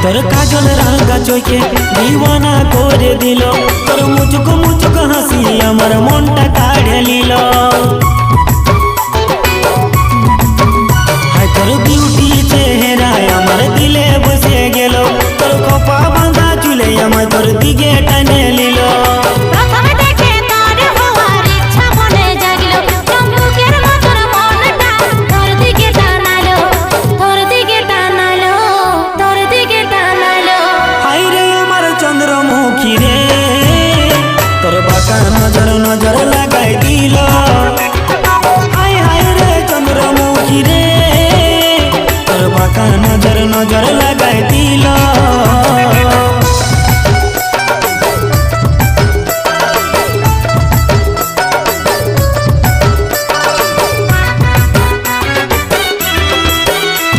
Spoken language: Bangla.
তোর কাজল রাঙা চোখে দিওয়ানা করে দিল, তোর মুচুক মুচুক হাসি আমার মনটা কাড়ে নিল। হায় তোর বিউটি চেহারায় আমার দিলে বসে গেল, তোর খোপা বাঁধা চুলে আমার তোর দিকে টানে নিল। নজর নজর লাগাই দিল, হায় হায় রে চন্দ্রমুখী রে, তোর বাঁকা নজর নজর